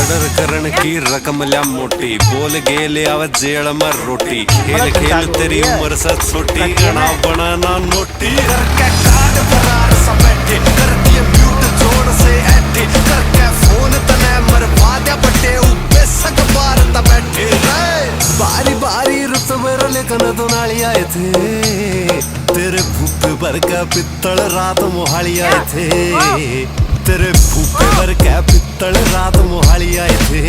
Murder करन की रकम ल्या मोटी, बोल गेले आव जेल में रोटी। खेल खेल तेरी उम्र से छोटी, गणा बनाना नोटी। करके कार्ड फरार सा बैठे, कर दिए म्यूट जोड़ से ऐठे, करके फोन तने मरवा दिया बटे, ऊपे सग बार ता बैठे। बारी बारी रुतबर लेकिन तो नाली आए थे, तेरे फूफे भर का पित्तल रात मोहाली आए थे। तेरे फूफे भर का पित्तल रात मोहाली आए थे।